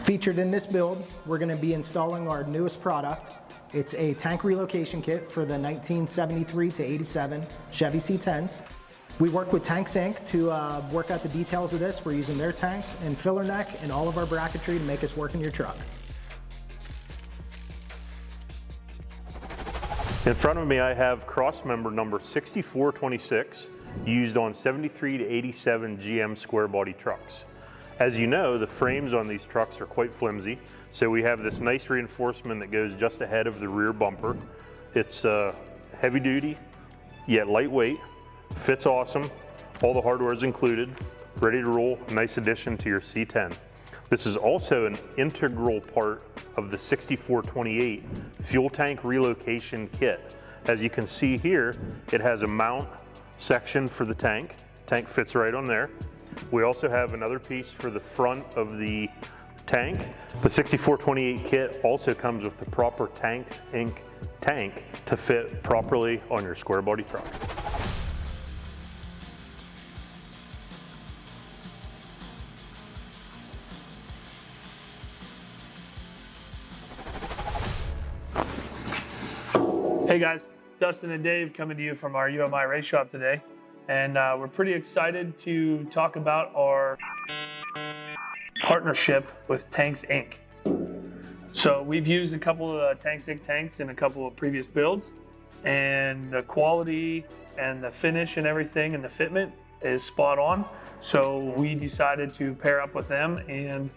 Featured in this build, we're going to be installing our newest product. It's a tank relocation kit for the 1973 to 87 Chevy C10s. We work with Tanks Inc. to work out the details of this. We're using their tank and filler neck and all of our bracketry to make us work in your truck. In front of me I have cross member number 6426 used on 73 to 87 GM square body trucks. As you know, the frames on these trucks are quite flimsy, so we have this nice reinforcement that goes just ahead of the rear bumper. It's heavy duty, yet lightweight, fits awesome, all the hardware is included, ready to roll, nice addition to your C10. This is also an integral part of the 6428 fuel tank relocation kit. As you can see here, it has a mount section for the tank. Tank fits right on there. We also have another piece for the front of the tank. The 6428 kit also comes with the proper Tanks Inc. tank to fit properly on your square body truck. Hey guys, Dustin and Dave coming to you from our UMI race shop today. And we're pretty excited to talk about our partnership with Tanks Inc. So we've used a couple of Tanks Inc. tanks in a couple of previous builds, and the quality and the finish and everything and the fitment is spot on. So we decided to pair up with them and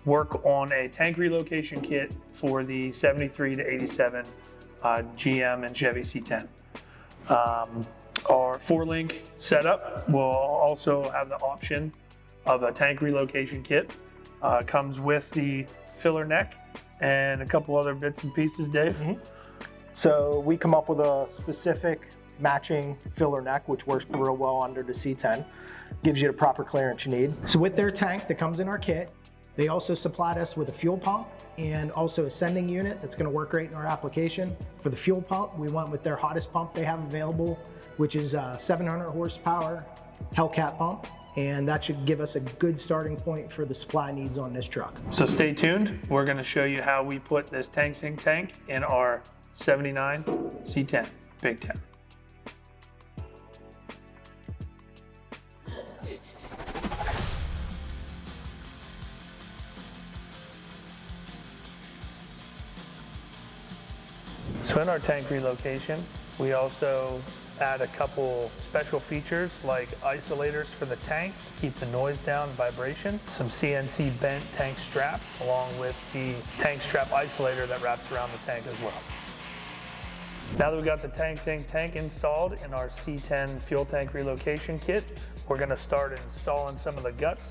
work on a tank relocation kit for the 73 to 87 GM and Chevy C10. Our 4-link setup will also have the option of a tank relocation kit. Comes with the filler neck and a couple other bits and pieces, Dave. So we come up with a specific matching filler neck, which works real well under the C10. Gives you the proper clearance you need. So with their tank that comes in our kit, they also supplied us with a fuel pump and also a sending unit that's going to work great in our application. For the fuel pump, we went with their hottest pump they have available, which is a 700 horsepower Hellcat pump, and that should give us a good starting point for the supply needs on this truck. So stay tuned. We're going to show you how we put this Tanks Inc. tank in our 79 C10 Big 10. So in our tank relocation, we also add a couple special features like isolators for the tank to keep the noise down and vibration, some CNC bent tank straps, along with the tank strap isolator that wraps around the tank as well. Now that we've got the Tanks Inc. tank installed in our C10 fuel tank relocation kit, we're going to start installing some of the guts.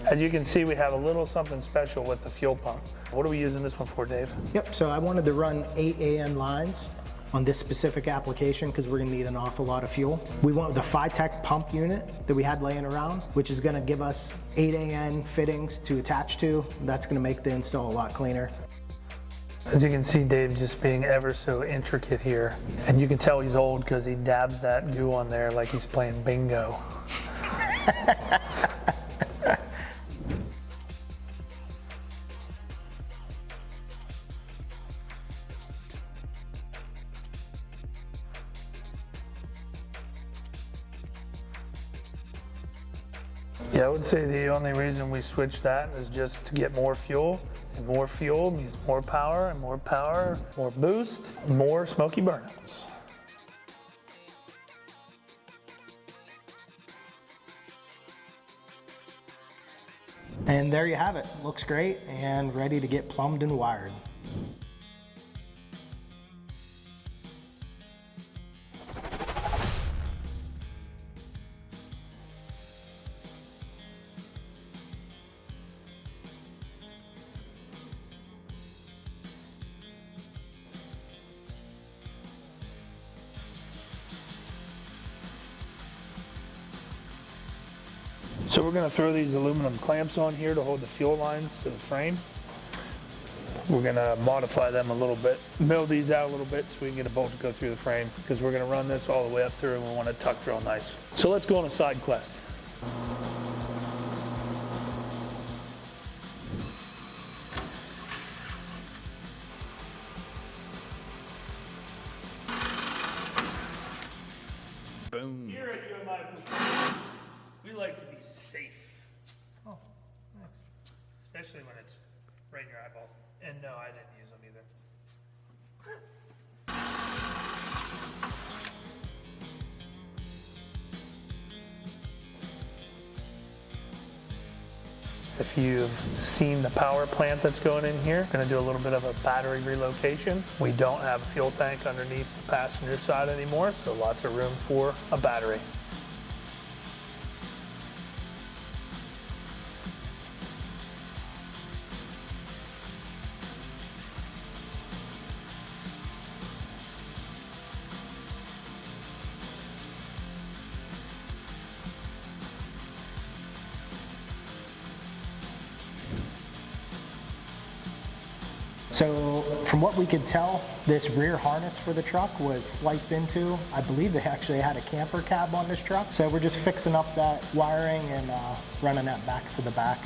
As you can see, we have a little something special with the fuel pump. What are we using this one for, Dave? Yep, so I wanted to run 8 AN lines on this specific application because we're gonna need an awful lot of fuel. We went with the Phytech pump unit that we had laying around, which is gonna give us 8 AN fittings to attach to. That's gonna make the install a lot cleaner. As you can see, Dave just being ever so intricate here. And you can tell he's old because he dabs that goo on there like he's playing bingo. Yeah, I would say the only reason we switched that is just to get more fuel, and more fuel means more power, and more power, more boost, more smoky burnouts. And there you have it. Looks great and ready to get plumbed and wired. So we're going to throw these aluminum clamps on here to hold the fuel lines to the frame. We're gonna modify them a little bit, mill these out a little bit so we can get a bolt to go through the frame, because we're gonna run this all the way up through and we want it tucked real nice. So let's go on a side quest. Boom. Here at UMI, we like to be safe. Oh, nice. Especially when it's right in your eyeballs. And no, I didn't use them either. If you've seen the power plant that's going in here, going to do a little bit of a battery relocation. We don't have a fuel tank underneath the passenger side anymore, so lots of room for a battery. So from what we could tell, this rear harness for the truck was spliced into, I believe they actually had a camper cab on this truck. So we're just fixing up that wiring and running that back to the back.